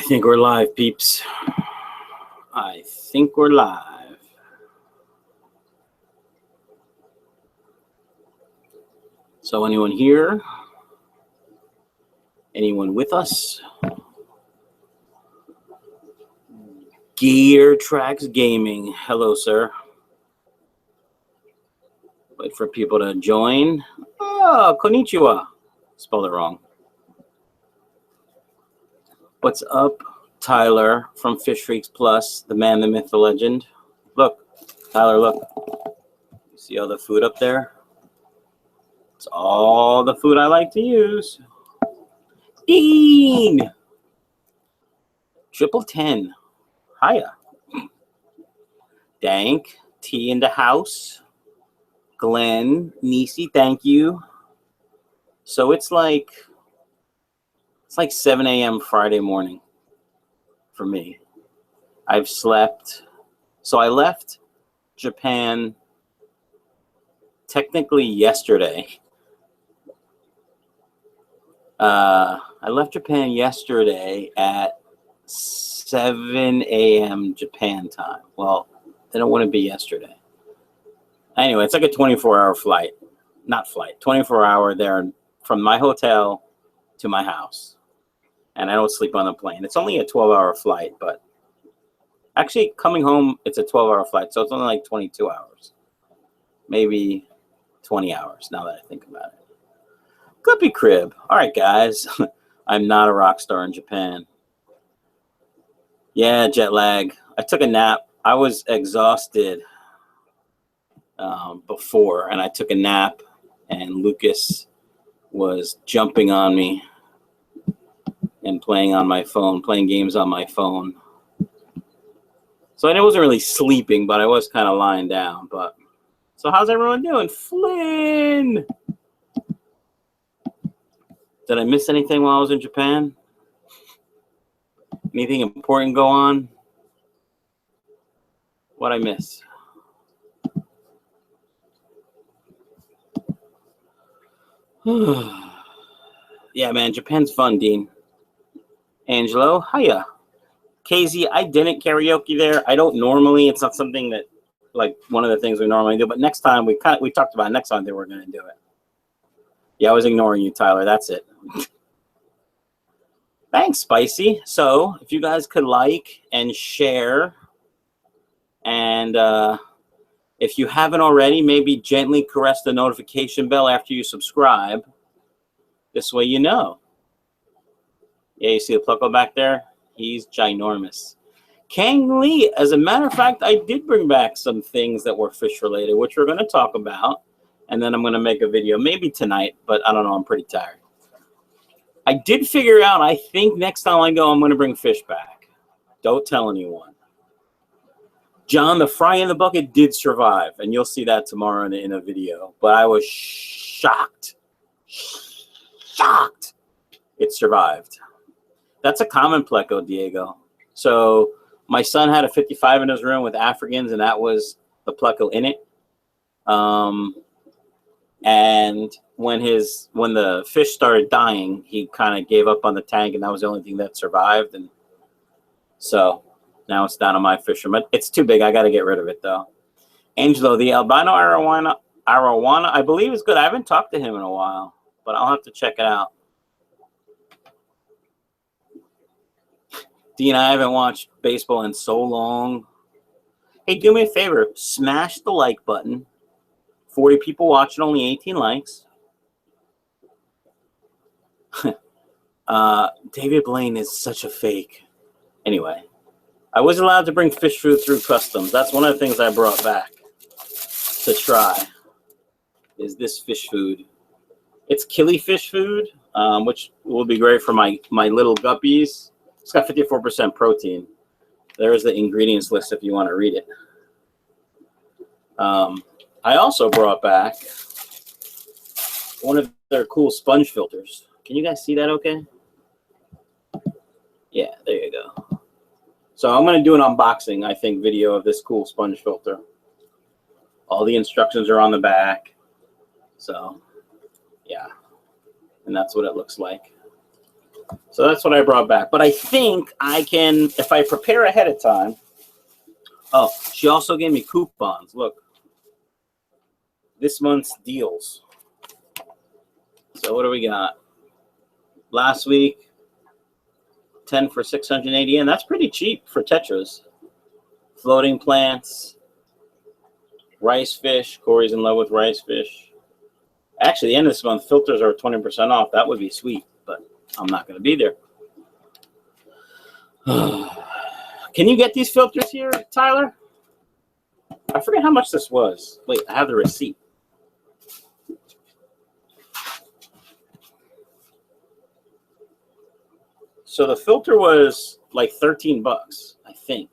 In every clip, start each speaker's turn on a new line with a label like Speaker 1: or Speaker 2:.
Speaker 1: think we're live, peeps. I think we're live. So anyone here? Anyone with us? Gear Tracks Gaming. Hello, sir. Wait for people to join. Oh, konnichiwa. Spelled it wrong. What's up, Tyler from Fish Freaks Plus, the man, the myth, the legend? Look, Tyler, look. You see all the food up there? It's all the food I like to use. Dean! 1010. Hiya. Dank, T in the house. Glenn, Nisi, thank you. So it's like 7 a.m. Friday morning for me. I've slept. So I left Japan technically yesterday. I left Japan yesterday at 7 a.m. Japan time. Well, they don't want to be yesterday. Anyway, it's like a 24-hour flight. Not flight. 24-hour there from my hotel to my house. And I don't sleep on the plane. It's only a 12-hour flight, but actually coming home, it's a 12-hour flight. So it's only like 22 hours. Maybe 20 hours now that I think about it. Guppy Crib. All right, guys. I'm not a rock star in Japan. Yeah, jet lag. I took a nap. I was exhausted before, and I took a nap, and Lucas was jumping on me and playing on my phone, playing games on my phone. So I wasn't really sleeping, but I was kind of lying down. But so how's everyone doing? Flynn! Did I miss anything while I was in Japan? Anything important go on? What'd I miss? Yeah, man, Japan's fun, Dean. Angelo, hiya. KZ, I didn't karaoke there. I don't normally. It's not something that, like, one of the things we normally do. But next time, we talked about next time they were going to do it. Yeah, I was ignoring you, Tyler. That's it. Thanks, Spicy. So if you guys could like and share, and if you haven't already, maybe gently caress the notification bell after you subscribe. This way you know. Yeah, you see the Plucko back there? He's ginormous. Kang Lee, as a matter of fact, I did bring back some things that were fish related, which we're going to talk about. And then I'm going to make a video, maybe tonight, but I don't know. I'm pretty tired. I did figure out, I think next time I go, I'm going to bring fish back. Don't tell anyone. John, the fry in the bucket did survive, and you'll see that tomorrow in a video. But I was shocked. Shocked. It survived. That's a common pleco, Diego. So my son had a 55 in his room with Africans, and that was the pleco in it. And when the fish started dying, he kind of gave up on the tank, and that was the only thing that survived. And so now it's down on my fisherman. It's too big. I got to get rid of it, though. Angelo, the albino arowana, I believe is good. I haven't talked to him in a while, but I'll have to check it out. Dean, I haven't watched baseball in so long. Hey, do me a favor. Smash the like button. 40 people watching, only 18 likes. David Blaine is such a fake. Anyway, I was allowed to bring fish food through customs. That's one of the things I brought back to try, is this fish food. It's killifish food, which will be great for my little guppies. It's got 54% protein. There's the ingredients list if you want to read it. I also brought back one of their cool sponge filters. Can you guys see that okay? Yeah, there you go. So I'm going to do an unboxing, I think, video of this cool sponge filter. All the instructions are on the back. So, yeah. And that's what it looks like. So that's what I brought back. But I think I can, if I prepare ahead of time. Oh, she also gave me coupons. Look, this month's deals. So what do we got? Last week, 10 for 680 yen. That's pretty cheap for tetras. Floating plants, rice fish. Corey's in love with rice fish. Actually, the end of this month, filters are 20% off. That would be sweet, but I'm not going to be there. Can you get these filters here, Tyler? I forget how much this was. Wait, I have the receipt. So the filter was like 13 bucks, I think.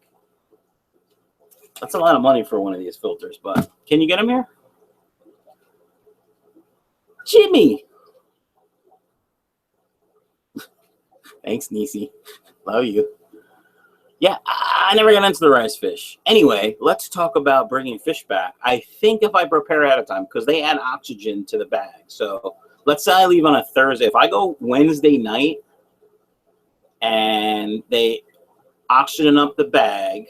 Speaker 1: That's a lot of money for one of these filters, but can you get them here? Jimmy! Thanks, Nisi. Love you. Yeah, I never got into the rice fish. Anyway, let's talk about bringing fish back. I think if I prepare ahead of time, because they add oxygen to the bag. So let's say I leave on a Thursday. If I go Wednesday night and they oxygen up the bag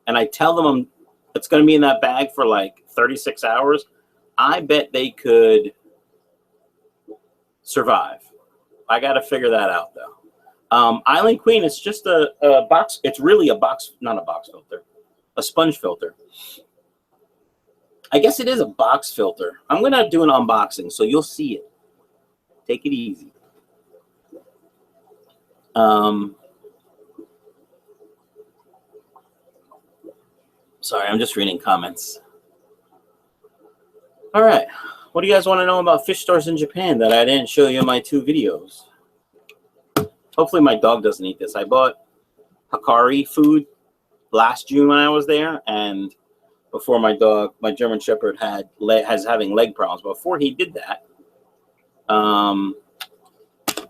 Speaker 1: and I tell them it's going to be in that bag for like 36 hours, I bet they could survive. I got to figure that out, though. Island Queen, it's just a box. It's really a box, not a box filter, a sponge filter. I guess it is a box filter. I'm going to do an unboxing, so you'll see it. Take it easy. Sorry, I'm just reading comments. All right. What do you guys want to know about fish stores in Japan that I didn't show you in my 2 videos? Hopefully my dog doesn't eat this. I bought Hikari food last June when I was there, and before my dog, my German Shepherd, has having leg problems. Before he did that,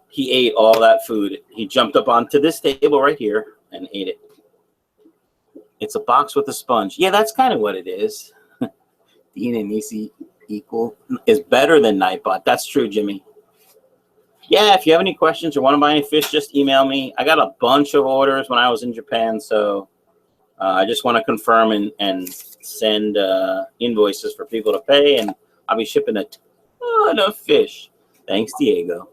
Speaker 1: he ate all that food. He jumped up onto this table right here and ate it. It's a box with a sponge. Yeah, that's kind of what it is. Dean and Nisi is better than Nightbot. That's true, Jimmy. Yeah, if you have any questions or want to buy any fish, just email me. I got a bunch of orders when I was in Japan, so I just want to confirm and send invoices for people to pay, and I'll be shipping a ton of fish. Thanks, Diego.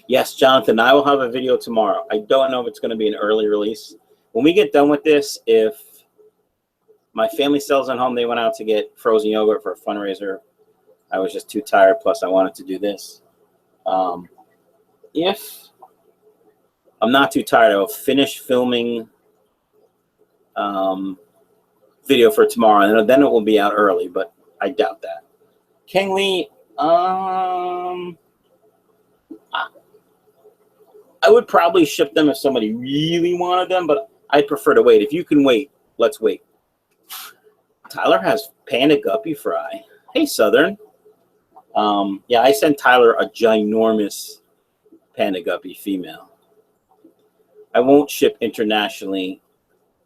Speaker 1: Yes, Jonathan, I will have a video tomorrow. I don't know if it's going to be an early release. When we get done with this, if my family sells at home, they went out to get frozen yogurt for a fundraiser. I was just too tired. Plus, I wanted to do this. If I'm not too tired, I will finish filming video for tomorrow, and then it will be out early, but I doubt that. King Lee, I would probably ship them if somebody really wanted them, but I'd prefer to wait. If you can wait, let's wait. Tyler has panda guppy fry. Hey, Southern. Yeah, I sent Tyler a ginormous panda guppy female. I won't ship internationally,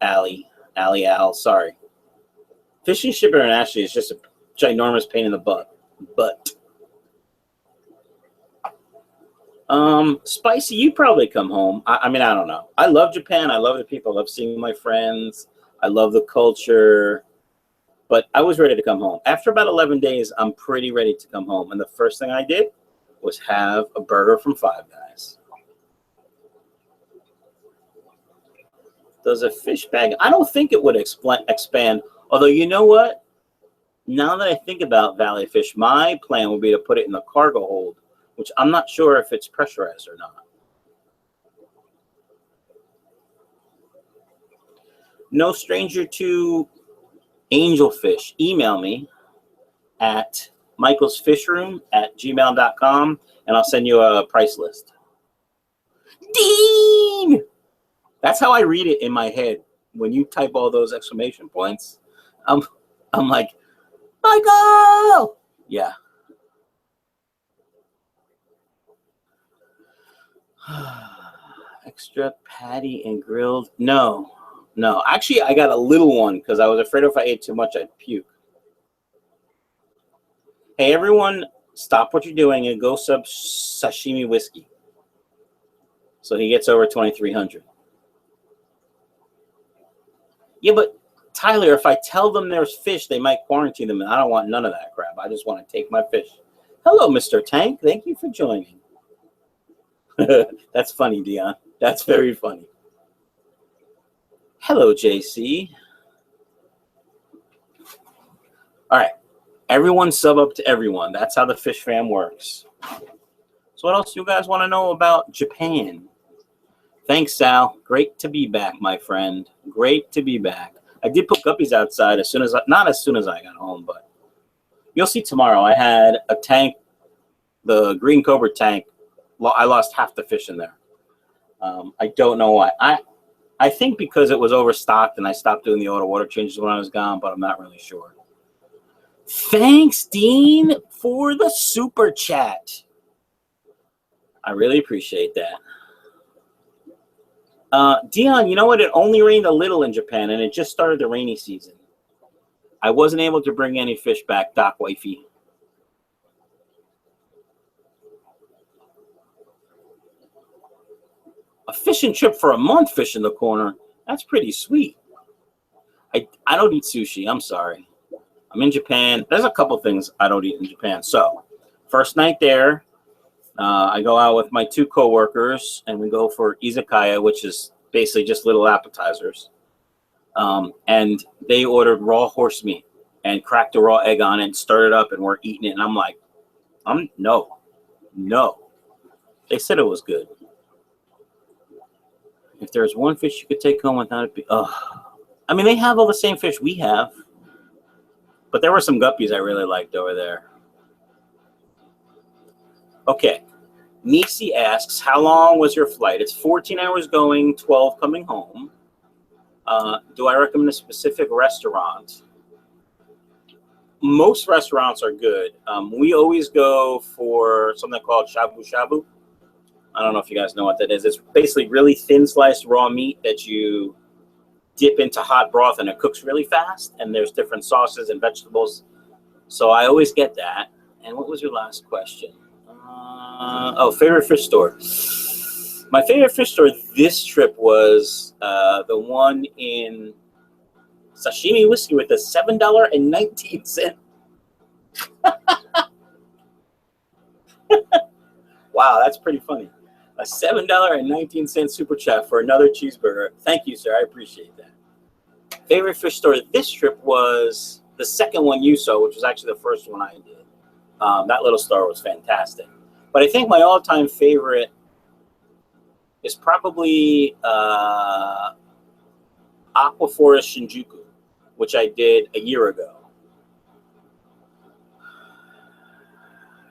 Speaker 1: Al, sorry. Fishing ship internationally is just a ginormous pain in the butt. Spicy, you probably come home. I mean, I don't know. I love Japan. I love the people. I love seeing my friends. I love the culture. But I was ready to come home. After about 11 days, I'm pretty ready to come home. And the first thing I did was have a burger from Five Guys. Does a fish bag? I don't think it would expand. Although, you know what? Now that I think about Valley Fish, my plan would be to put it in the cargo hold, which I'm not sure if it's pressurized or not. No stranger to angelfish. Email me at michaelsfishroom@gmail.com, and I'll send you a price list. Dean! That's how I read it in my head. When you type all those exclamation points, I'm like, Michael! Yeah. Extra patty and grilled. No. Actually, I got a little one because I was afraid if I ate too much, I'd puke. Hey, everyone stop what you're doing and go sub sashimi whiskey. So he gets over 2,300. Yeah, but Tyler, if I tell them there's fish, they might quarantine them, and I don't want none of that crap. I just want to take my fish. Hello, Mr. Tank. Thank you for joining. That's funny, Dion. That's very funny. Hello, JC. All right. Everyone sub up to everyone. That's how the fish fam works. So what else do you guys want to know about Japan? Thanks, Sal. Great to be back, my friend. Great to be back. I did put guppies outside not as soon as I got home, but you'll see tomorrow. I had a tank, the green cobra tank. I lost half the fish in there. I don't know why. I think because it was overstocked and I stopped doing the auto water changes when I was gone, but I'm not really sure. Thanks, Dean, for the super chat. I really appreciate that. Dion, you know what? It only rained a little in Japan, and it just started the rainy season. I wasn't able to bring any fish back, Doc Wifey. A fishing trip for a month, fish in the corner. That's pretty sweet. I don't eat sushi. I'm sorry. I'm in Japan. There's a couple things I don't eat in Japan. So, first night there, I go out with my 2 coworkers, and we go for izakaya, which is basically just little appetizers. And they ordered raw horse meat and cracked a raw egg on it and stirred it up, and we're eating it. And I'm like, no. They said it was good. If there's one fish you could take home without it, I mean, they have all the same fish we have. But there were some guppies I really liked over there. Okay. Nisi asks, how long was your flight? It's 14 hours going, 12 coming home. Do I recommend a specific restaurant? Most restaurants are good. We always go for something called shabu shabu. I don't know if you guys know what that is. It's basically really thin sliced raw meat that you dip into hot broth, and it cooks really fast, and there's different sauces and vegetables. So I always get that. And what was your last question? Favorite fish store. My favorite fish store this trip was the one in Sashimi Whiskey with the $7.19. Wow, that's pretty funny. A $7.19 super chat for another cheeseburger. Thank you, sir. I appreciate that. Favorite fish store this trip was the second one you saw, which was actually the first one I did. That little store was fantastic. But I think my all-time favorite is probably Aquaforest Shinjuku, which I did a year ago.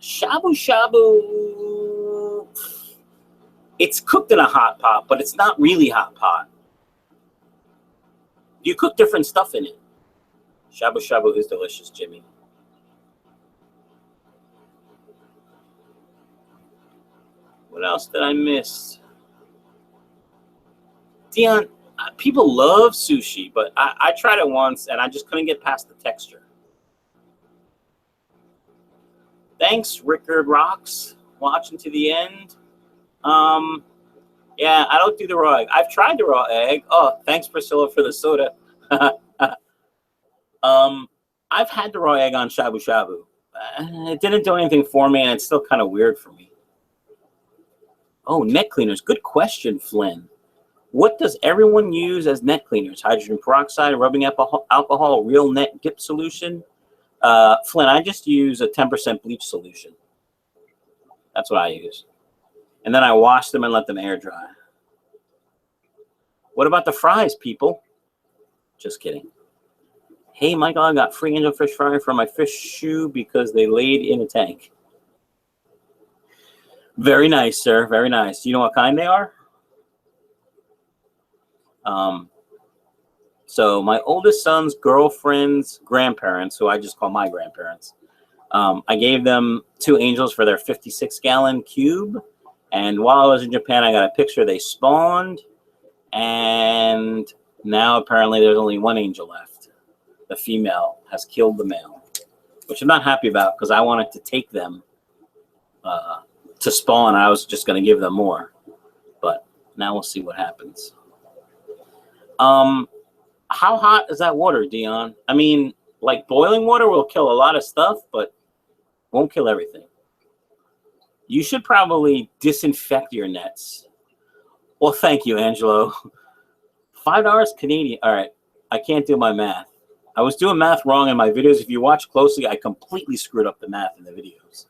Speaker 1: Shabu shabu, it's cooked in a hot pot, but it's not really hot pot. You cook different stuff in it. Shabu shabu is delicious, Jimmy. What else did I miss? Dion, people love sushi, but I tried it once, and I just couldn't get past the texture. Thanks, Rickard Rocks, watching to the end. Yeah, I don't do the raw egg. I've tried the raw egg. Oh, thanks, Priscilla, for the soda. I've had the raw egg on shabu shabu. It didn't do anything for me, and it's still kind of weird for me. Oh, net cleaners. Good question, Flynn. What does everyone use as net cleaners? Hydrogen peroxide, rubbing alcohol, real net dip solution? Flynn, I just use a 10% bleach solution. That's what I use. And then I wash them and let them air dry. What about the fries, people? Just kidding. Hey, Michael, I got free angelfish fry for my fish shoe because they laid in a tank. Very nice, sir. Very nice. Do you know what kind they are? So my oldest son's girlfriend's grandparents, who I just call my grandparents, I gave them 2 angels for their 56-gallon cube. And while I was in Japan, I got a picture. They spawned, and now apparently there's only 1 angel left. The female has killed the male, which I'm not happy about because I wanted to take them to spawn. I was just going to give them more, but now we'll see what happens. How hot is that water, Dion? I mean, like boiling water will kill a lot of stuff, but won't kill everything. You should probably disinfect your nets. Well, thank you, Angelo. $5 Canadian. All right, I can't do my math. I was doing math wrong in my videos. If you watch closely, I completely screwed up the math in the videos.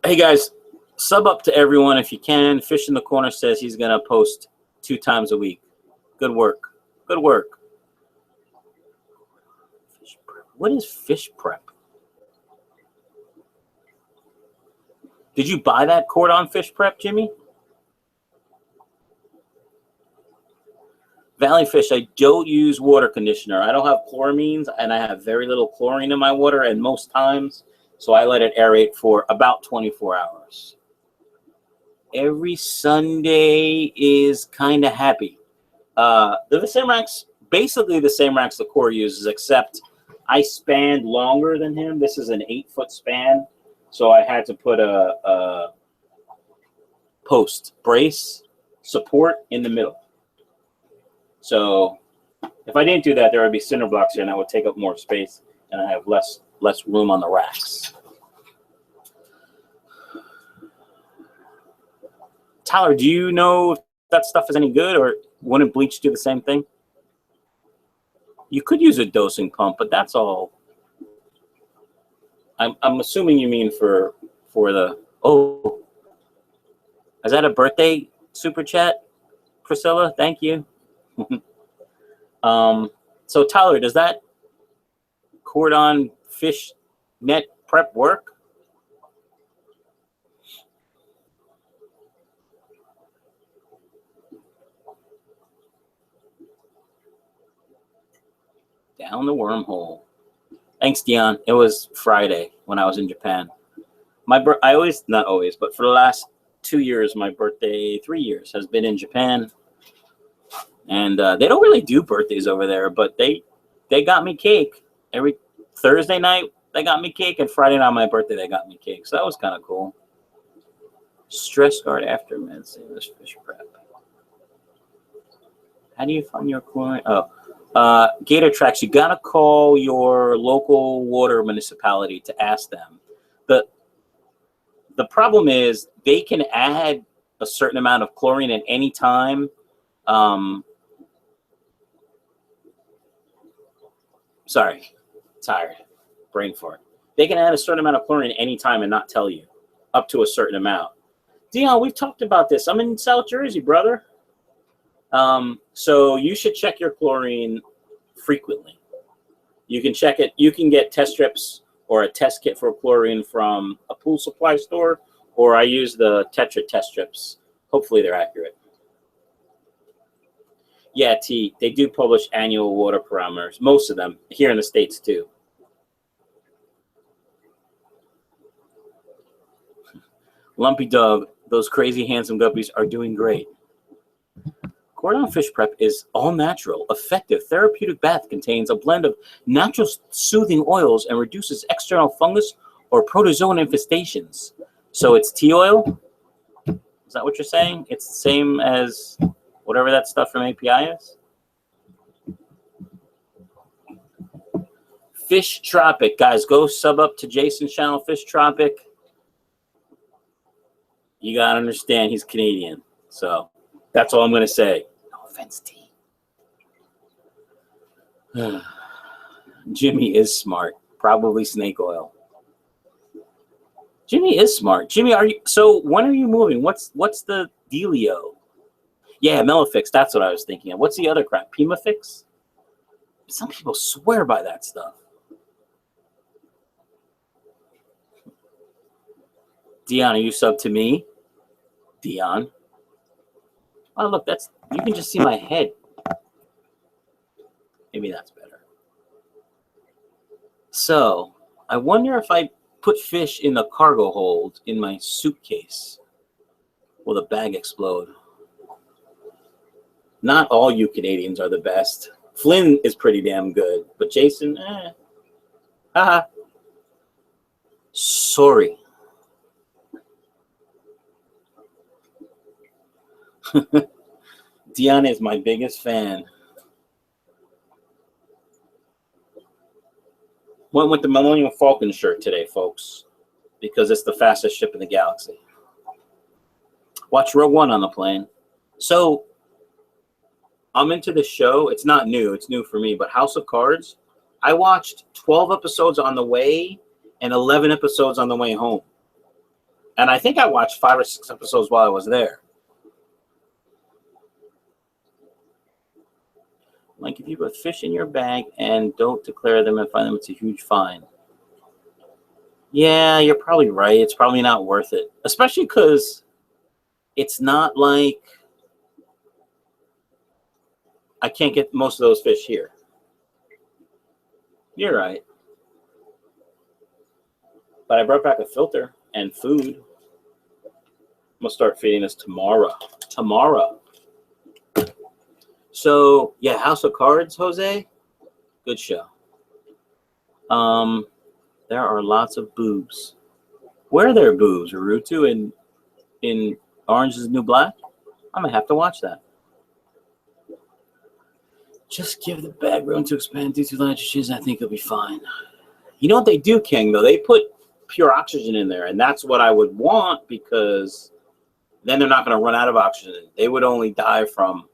Speaker 1: Hey, guys, sub up to everyone if you can. Fish in the Corner says he's going to post 2 times a week. Good work. Good work. Fish prep. What is fish prep? Did you buy that cordon fish prep, Jimmy? Valley Fish, I don't use water conditioner. I don't have chloramines, and I have very little chlorine in my water, and most times, so I let it aerate for about 24 hours. Every Sunday is kind of happy. They're the same racks, basically the same racks the Core uses, except I spanned longer than him. This is an 8-foot span, so I had to put a post brace support in the middle. So if I didn't do that, there would be cinder blocks here, and that would take up more space, and I have less room on the racks. Tyler, do you know if that stuff is any good, or wouldn't bleach do the same thing? You could use a dosing pump, but that's all. I'm assuming you mean for the. Oh, is that a birthday super chat, Priscilla? Thank you. So Tyler, does that cordon fish net prep work? Down the wormhole. Thanks, Dion. It was Friday when I was in Japan. I always, not always, but for the last 2 years, my birthday, 3 years, has been in Japan. And they don't really do birthdays over there, but they got me cake. Every Thursday night, they got me cake, and Friday night on my birthday, they got me cake. So that was kind of cool. Stress guard after meds, English fish prep. How do you find your chlorine? Oh, Gator Tracks, you got to call your local water municipality to ask them. The problem is they can add a certain amount of chlorine at any time. Sorry, tired, brain fart. They can add a certain amount of chlorine at any time and not tell you, up to a certain amount. Dion, we've talked about this. I'm in South Jersey, brother. So you should check your chlorine frequently. You can check it. You can get test strips or a test kit for chlorine from a pool supply store, or I use the Tetra test strips. Hopefully they're accurate. Yeah, T, they do publish annual water parameters, most of them, here in the States too. Lumpy Dog, those crazy handsome guppies are doing great. Cordon fish prep is all natural, effective, therapeutic bath, contains a blend of natural soothing oils and reduces external fungus or protozoan infestations. So it's tea oil? Is that what you're saying? It's the same as whatever that stuff from API is? Fish Tropic. Guys, go sub up to Jason's channel, Fish Tropic. You got to understand he's Canadian. So that's all I'm going to say. No offense, T. Jimmy is smart. Probably snake oil. Jimmy is smart. Jimmy, so when are you moving? What's the dealio? Yeah, Melafix, that's what I was thinking of. What's the other crap? Pimafix? Some people swear by that stuff. Dion, are you sub to me? Dion. Oh, look, you can just see my head. Maybe that's better. So, I wonder if I put fish in the cargo hold in my suitcase. Will the bag explode? Not all you Canadians are the best. Flynn is pretty damn good, but Jason, Haha. Sorry. Dion is my biggest fan. Went with the Millennium Falcon shirt today, folks, because it's the fastest ship in the galaxy. Watch Rogue One on the plane. So I'm into this show. It's not new. It's new for me. But House of Cards, I watched 12 episodes on the way and 11 episodes on the way home. And I think I watched 5 or 6 episodes while I was there. Like, if you put fish in your bag and don't declare them and find them, it's a huge fine. Yeah, you're probably right. It's probably not worth it. Especially because it's not like I can't get most of those fish here. You're right. But I brought back a filter and food. I'm going to start feeding this tomorrow. So, yeah, House of Cards, Jose. Good show. There are lots of boobs. Where are there boobs? Naruto in Orange is the New Black? I'm going to have to watch that. Just give the bag room to expand due to nitrogen. I think it'll be fine. You know what they do, King, though? They put pure oxygen in there, and that's what I would want because then they're not going to run out of oxygen. They would only die from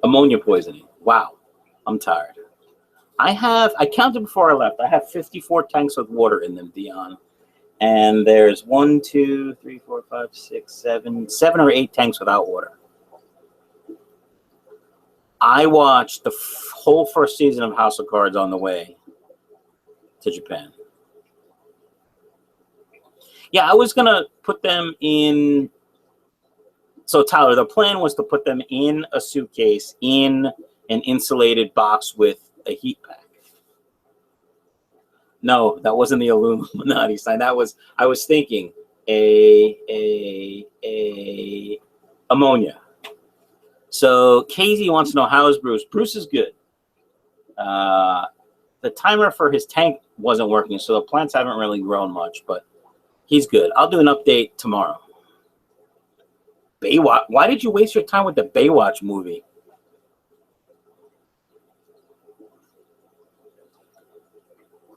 Speaker 1: ammonia poisoning. Wow, I'm tired. I counted before I left. I have 54 tanks with water in them, Dion. And there's 1, 2, 3, 4, 5, 6, 7 or 8 tanks without water. I watched the whole first season of House of Cards on the way to Japan. Yeah, I was going to put them in. So, Tyler, the plan was to put them in a suitcase in an insulated box with a heat pack. No, that wasn't the Illuminati sign. I was thinking ammonia. So Casey wants to know, how is Bruce? Bruce is good. The timer for his tank wasn't working, so the plants haven't really grown much, but he's good. I'll do an update tomorrow. Baywatch. Why did you waste your time with the Baywatch movie?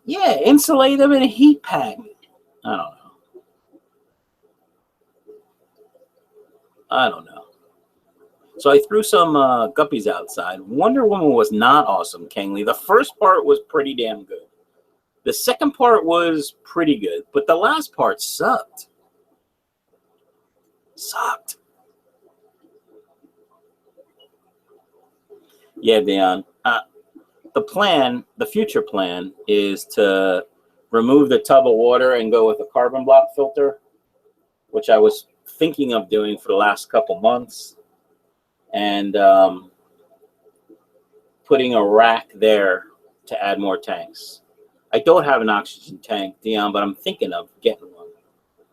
Speaker 1: Yeah, insulate them in a heat pack. I don't know. So I threw some guppies outside. Wonder Woman was not awesome, Kangley. The first part was pretty damn good. The second part was pretty good, but the last part sucked. Yeah, Dion. The future plan is to remove the tub of water and go with a carbon block filter, which I was thinking of doing for the last couple months, and putting a rack there to add more tanks. I don't have an oxygen tank, Dion, but I'm thinking of getting one.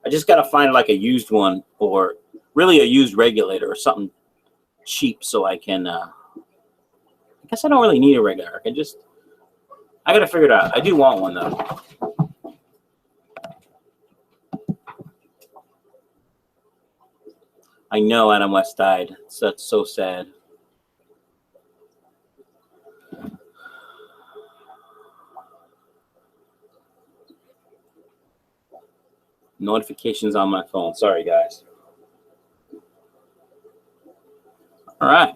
Speaker 1: I just got to find like a used one or really a used regulator or something cheap so I can I guess I don't really need a regulator. I got to figure it out. I do want one, though. I know Adam West died. That's so sad. Notifications on my phone. Sorry, guys. All right.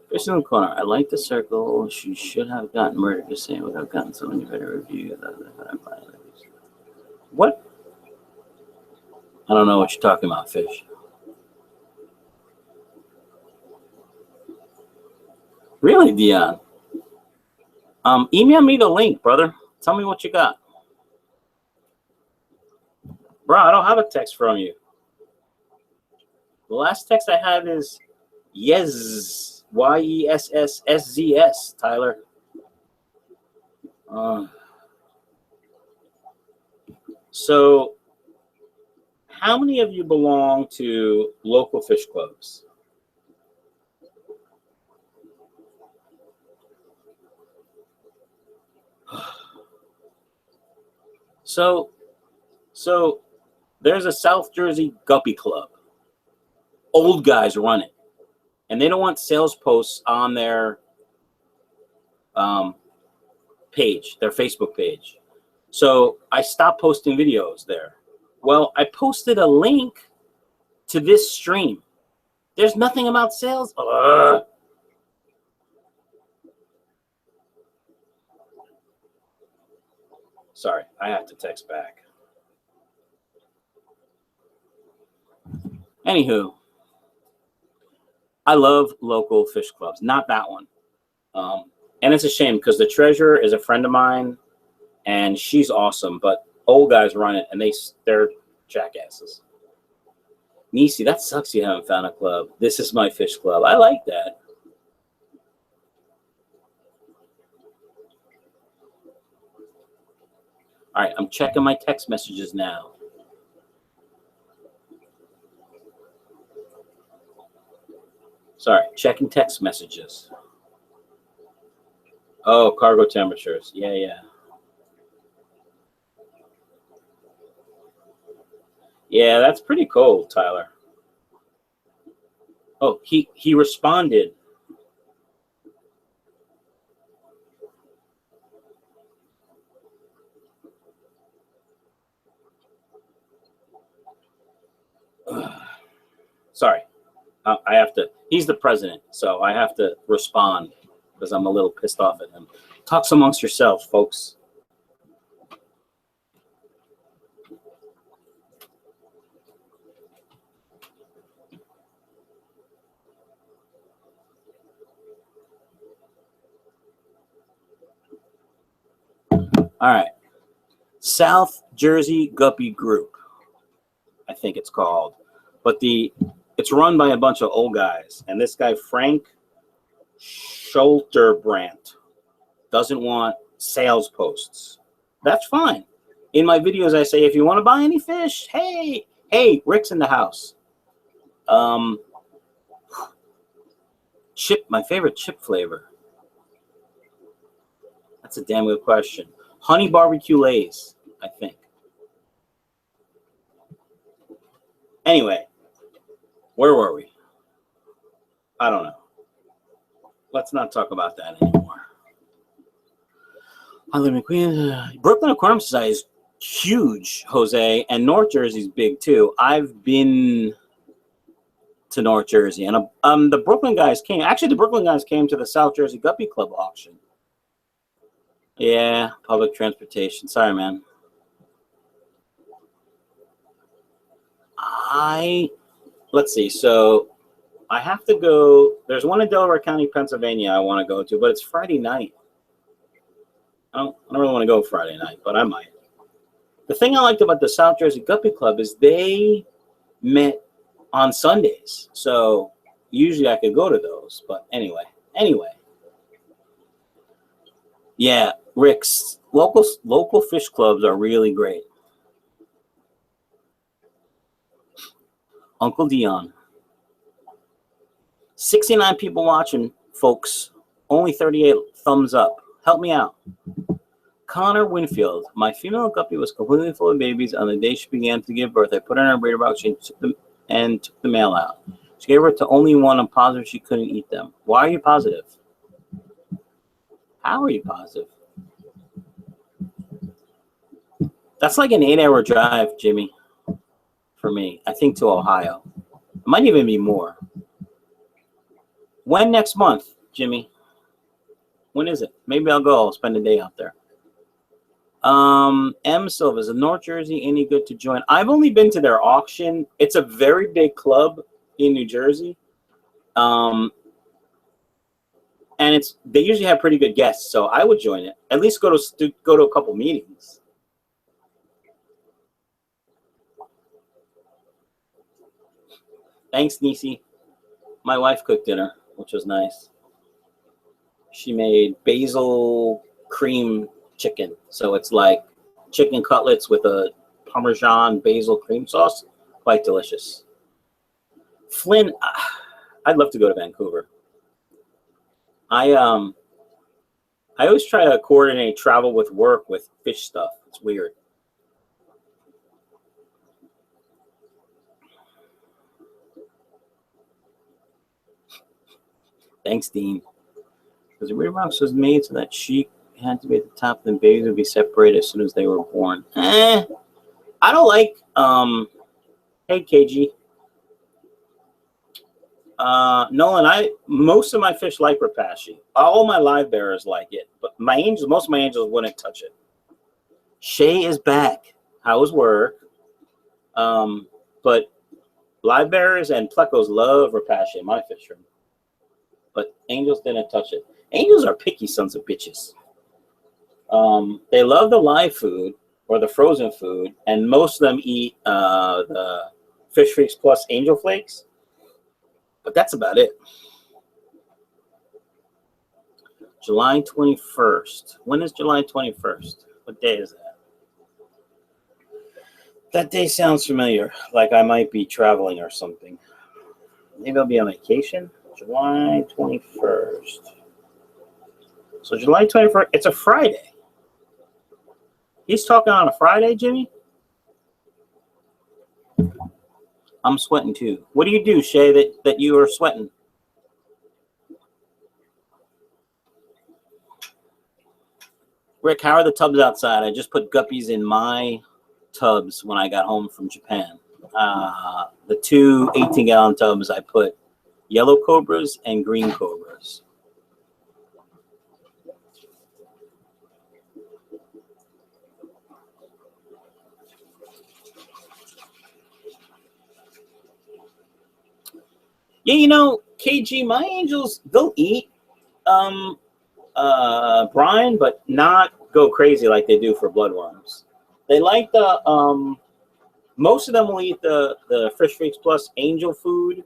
Speaker 1: Fish in the corner. I like the circle. She should have gotten murdered the same without gotten so many better reviews. What? I don't know what you're talking about, Fish. Really, Dion? Email me the link, brother. Tell me what you got. Bro, I don't have a text from you. The last text I have is yes. YESSSZS, Tyler. So, how many of you belong to local fish clubs? So there's a South Jersey Guppy Club. Old guys run it, and they don't want sales posts on their page, their Facebook page. So I stopped posting videos there. Well, I posted a link to this stream. There's nothing about sales. Sorry, I have to text back. Anywho, I love local fish clubs. Not that one. And it's a shame because the treasurer is a friend of mine, and she's awesome. But old guys run it, and they're jackasses. Nisi, that sucks you haven't found a club. This is my fish club. I like that. All right, I'm checking my text messages now. Sorry, checking text messages. Oh, cargo temperatures. Yeah. Yeah, that's pretty cold, Tyler. Oh, he responded. Sorry. I have to, he's the president, so I have to respond because I'm a little pissed off at him. Talks amongst yourselves, folks. All right. South Jersey Guppy Group, I think it's called. But it's run by a bunch of old guys. And this guy, Frank Schulterbrandt, doesn't want sales posts. That's fine. In my videos, I say, if you want to buy any fish, hey, Rick's in the house. Chip, my favorite chip flavor. That's a damn good question. Honey barbecue Lay's, I think. Anyway, where were we? I don't know. Let's not talk about that anymore. I live in Queens. Brooklyn Aquarium Society is huge, Jose, and North Jersey's big too. I've been to North Jersey, and the Brooklyn guys came. Actually, the Brooklyn guys came to the South Jersey Guppy Club auction. Yeah, public transportation. Sorry, man. Let's see. So I have to go. There's one in Delaware County, Pennsylvania I want to go to, but it's Friday night. I don't really want to go Friday night, but I might. The thing I liked about the South Jersey Guppy Club is they met on Sundays. So usually I could go to those. But anyway. Yeah, Rick's local fish clubs are really great. Uncle Dion. 69 people watching, folks. Only 38 thumbs up. Help me out. Connor Winfield. My female guppy was completely full of babies on the day she began to give birth. I put her in her breeder box and took the male out. She gave birth to only one. I'm positive she couldn't eat them. Why are you positive? How are you positive? That's like an 8-hour drive, Jimmy, for me. I think to Ohio. It might even be more. When next month, Jimmy? When is it? Maybe I'll go. I'll spend a day out there. M. Silva, is North Jersey any good to join? I've only been to their auction. It's a very big club in New Jersey. And they usually have pretty good guests, so I would join it. At least go to a couple meetings. Thanks, Nisi. My wife cooked dinner, which was nice. She made basil cream chicken. So it's like chicken cutlets with a Parmesan basil cream sauce. Quite delicious. Flynn, I'd love to go to Vancouver. I always try to coordinate travel with work with fish stuff. It's weird. Thanks, Dean. Because the rebox was made so that she had to be at the top, then babies would be separated as soon as they were born. I don't like, hey, KG. Nolan, most of my fish like Rapashi. All my live bearers like it, but most of my angels wouldn't touch it. Shay is back. How was work? But live bearers and plecos love Rapashi in my fish room. But angels didn't touch it. Angels are picky sons of bitches. They love the live food or the frozen food, and most of them eat the Fish Freaks Plus Angel Flakes. But that's about it. July 21st. When is July 21st? What day is that? That day sounds familiar, like I might be traveling or something. Maybe I'll be on vacation. July 21st. So July 21st, it's a Friday. He's talking on a Friday, Jimmy? I'm sweating too. What do you do, Shay, that you are sweating? Rick, how are the tubs outside? I just put guppies in my tubs when I got home from Japan. The two 18-gallon tubs, I put yellow cobras and green cobras. Yeah, you know, KG, my angels, they'll eat brine, but not go crazy like they do for bloodworms. They like the most of them will eat the Fish Freaks Plus angel food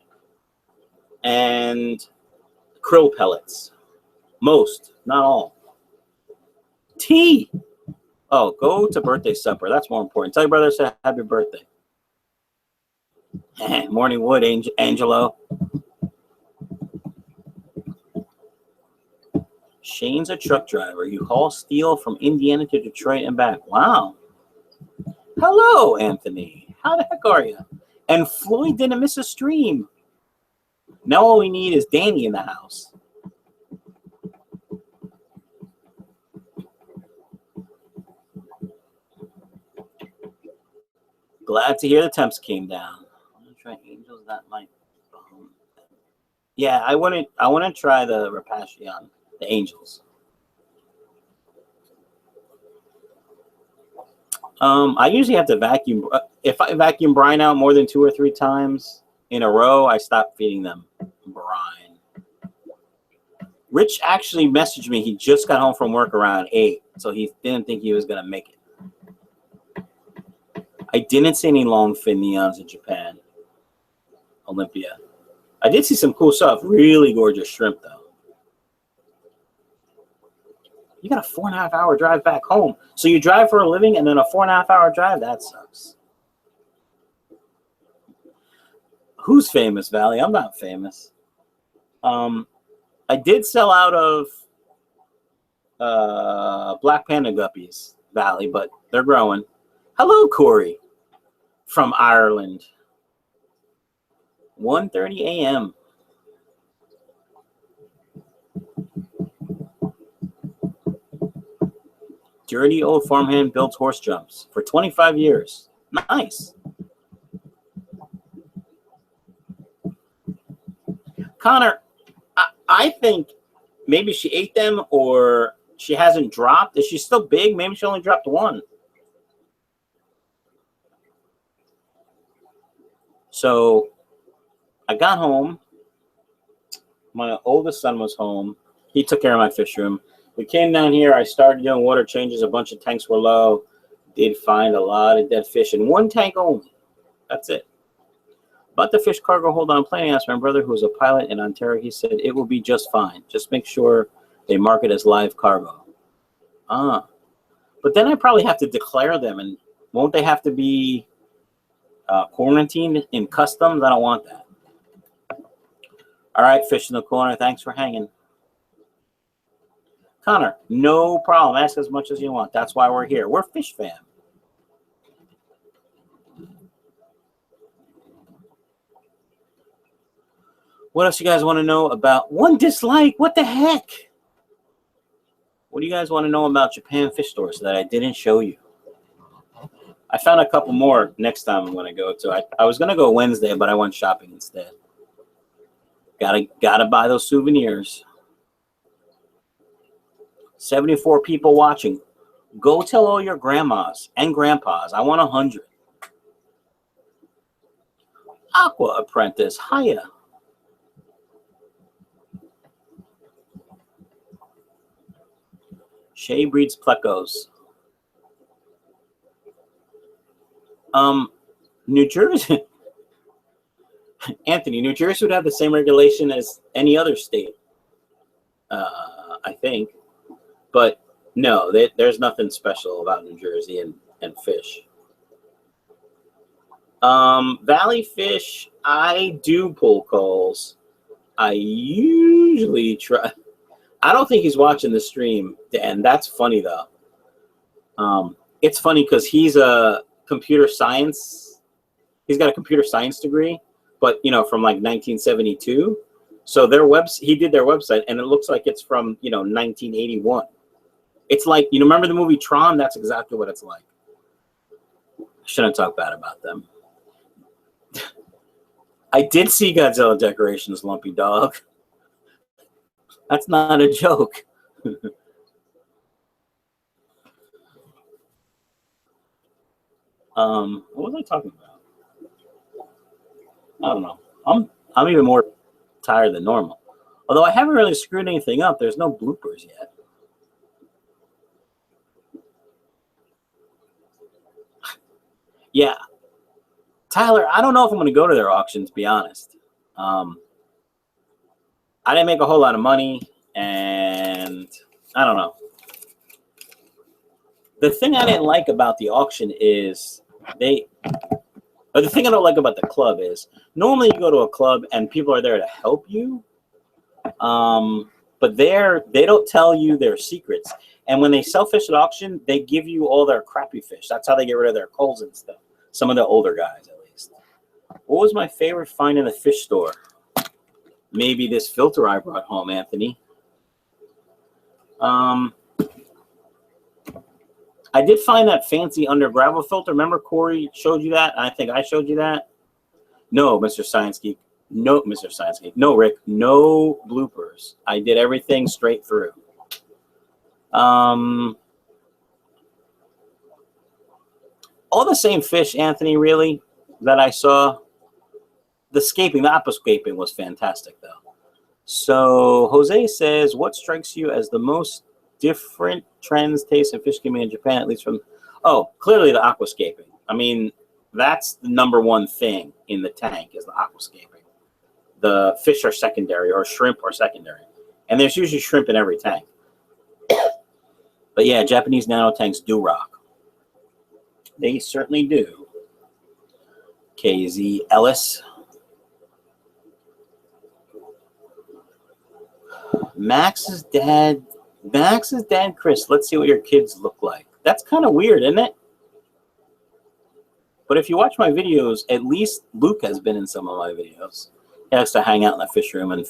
Speaker 1: and krill pellets. Most, not all. Tea. Oh, go to birthday supper. That's more important. Tell your brother to say happy birthday. Morning wood, Angelo. Shane's a truck driver. You haul steel from Indiana to Detroit and back. Wow. Hello, Anthony. How the heck are you? And Floyd didn't miss a stream. Now all we need is Danny in the house. Glad to hear the temps came down. I'm gonna try angels. That might. Yeah, I want to try the Rapashi on the angels. I usually have to vacuum. If I vacuum brine out more than 2 or 3 times in a row, I stop feeding them brine. Rich actually messaged me. He just got home from work around 8, so he didn't think he was going to make it. I didn't see any long fin neons in Japan. Olympia. I did see some cool stuff. Really gorgeous shrimp, though. You got a 4.5-hour drive back home. So you drive for a living and then a 4.5-hour drive? That sucks. Who's famous, Valley? I'm not famous. I did sell out of Black Panda Guppies, Valley, but they're growing. Hello, Corey from Ireland. 1:30 a.m. Dirty old farmhand builds horse jumps for 25 years. Nice. Connor, I think maybe she ate them or she hasn't dropped. Is she still big? Maybe she only dropped 1. So I got home. My oldest son was home. He took care of my fish room. We came down here. I started doing water changes. A bunch of tanks were low. Did find a lot of dead fish in 1 tank only. That's it. About the fish cargo hold on planning, I asked my brother, who was a pilot in Ontario. He said it will be just fine. Just make sure they mark it as live cargo. But then I probably have to declare them, and won't they have to be quarantined in customs? I don't want that. All right, fish in the corner. Thanks for hanging. Connor, no problem. Ask as much as you want. That's why we're here. We're Fish Fam. What else you guys want to know about? One dislike. What the heck? What do you guys want to know about Japan fish stores that I didn't show you? I found a couple more next time I'm going to go to. I was going to go Wednesday, but I went shopping instead. Gotta buy those souvenirs. 74 people watching. Go tell all your grandmas and grandpas. I want 100. Aqua Apprentice. Hiya. Shay breeds plecos. New Jersey. Anthony, New Jersey would have the same regulation as any other state, I think. But no, there's nothing special about New Jersey and fish. Valley fish, I do pull calls. I usually try. I don't think he's watching the stream, Dan. That's funny, though. It's funny because he's a computer science. He's got a computer science degree, but, you know, from like 1972. So he did their website, and it looks like it's from, 1981. It's like, remember the movie Tron? That's exactly what it's like. I shouldn't talk bad about them. I did see Godzilla Decorations, Lumpy Dog. That's not a joke. What was I talking about? I don't know. I'm even more tired than normal. Although I haven't really screwed anything up. There's no bloopers yet. Yeah. Tyler, I don't know if I'm going to go to their auction, to be honest. I didn't make a whole lot of money, and I don't know. The thing I didn't like about the auction is the thing I don't like about the club is normally you go to a club and people are there to help you, but they don't tell you their secrets. And when they sell fish at auction, they give you all their crappy fish. That's how they get rid of their culls and stuff. Some of the older guys, at least. What was my favorite find in the fish store? Maybe this filter I brought home, Anthony. I did find that fancy under gravel filter. Remember Corey showed you that? I think I showed you that. No, Mr. Science Geek. No, Mr. Science Geek. No, Rick. No bloopers. I did everything straight through. All the same fish, Anthony, really, that I saw. The aquascaping was fantastic, though. So Jose says, what strikes you as the most different trends, tastes, and fish gaming in Japan, at least from... Oh, clearly the aquascaping. I mean, that's the number one thing in the tank is the aquascaping. The fish are secondary, or shrimp are secondary. And there's usually shrimp in every tank. But yeah, Japanese nano tanks do rock. They certainly do. KZ Ellis. Max's dad, Chris. Let's see what your kids look like. That's kind of weird, isn't it? But if you watch my videos, at least Luke has been in some of my videos. He has to hang out in the fish room and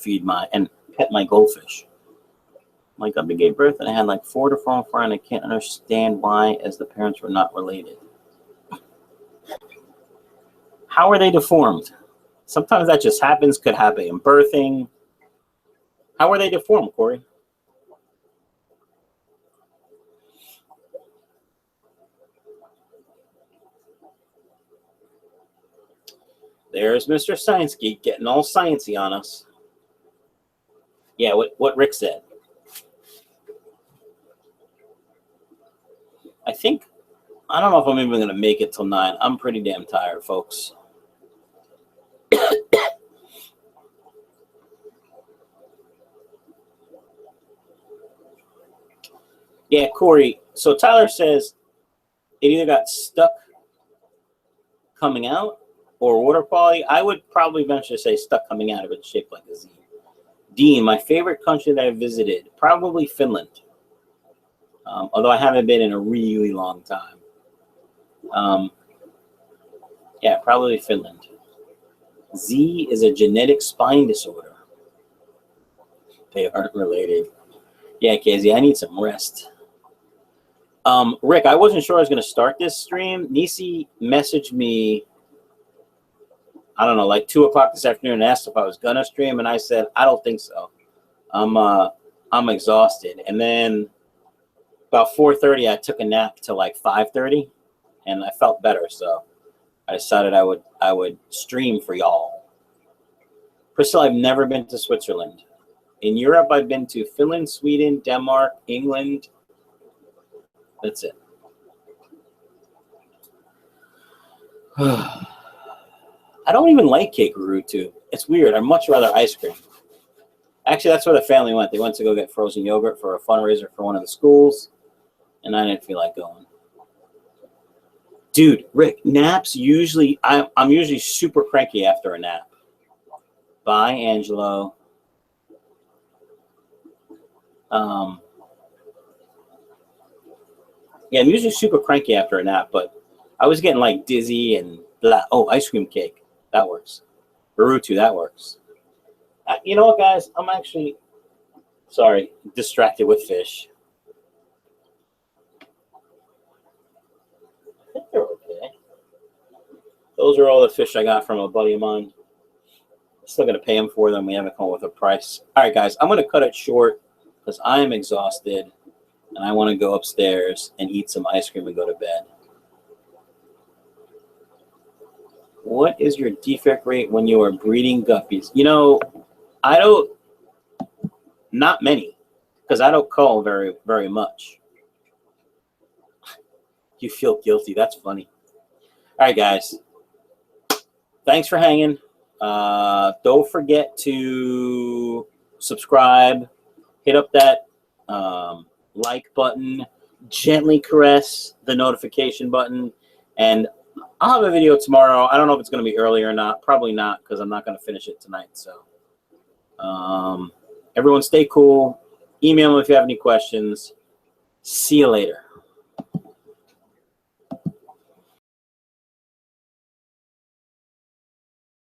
Speaker 1: and pet my goldfish. My guppy gave birth and I had like 4 to 4 and I can't understand why, as the parents were not related. How are they deformed? Sometimes that just happens. Could happen in birthing. How are they deformed, Corey? There's Mr. Science Geek getting all sciencey on us. Yeah, what Rick said. I don't know if I'm even going to make it till 9. I'm pretty damn tired, folks. Yeah, Corey. So Tyler says it either got stuck coming out or water quality. I would probably venture to say stuck coming out if it's shaped like a Z. Dean, my favorite country that I visited, probably Finland. Although I haven't been in a really long time. Yeah, probably Finland. Z is a genetic spine disorder. They aren't related. Yeah, Casey, I need some rest. Rick, I wasn't sure I was going to start this stream. Nisi messaged me, I don't know, like 2 o'clock this afternoon and asked if I was going to stream, and I said, I don't think so. I'm exhausted. And then about 4:30, I took a nap till like 5:30, and I felt better, so I decided I would stream for y'all. Priscilla, I've never been to Switzerland. In Europe, I've been to Finland, Sweden, Denmark, England. That's it. I don't even like cake too. It's weird. I'd much rather ice cream. Actually, that's where the family went. They went to go get frozen yogurt for a fundraiser for one of the schools, and I didn't feel like going. Dude, Rick, naps usually, I'm usually super cranky after a nap. Bye, Angelo. Yeah, I'm usually super cranky after a nap, but I was getting like dizzy and blah. Oh, ice cream cake. That works. Barutu, that works. You know what, guys? I'm actually, sorry, distracted with fish. I think they're okay. Those are all the fish I got from a buddy of mine. I'm still going to pay him for them. We haven't come up with a price. All right, guys, I'm going to cut it short because I am exhausted and I want to go upstairs and eat some ice cream and go to bed. What is your defect rate when you are breeding guppies? You know, I don't, not many, because I don't cull very, very much. You feel guilty. That's funny. All right, guys. Thanks for hanging. Don't forget to subscribe. Hit up that like button. Gently caress the notification button. And I'll have a video tomorrow. I don't know if it's going to be early or not. Probably not, because I'm not going to finish it tonight. So everyone stay cool. Email me if you have any questions. See you later.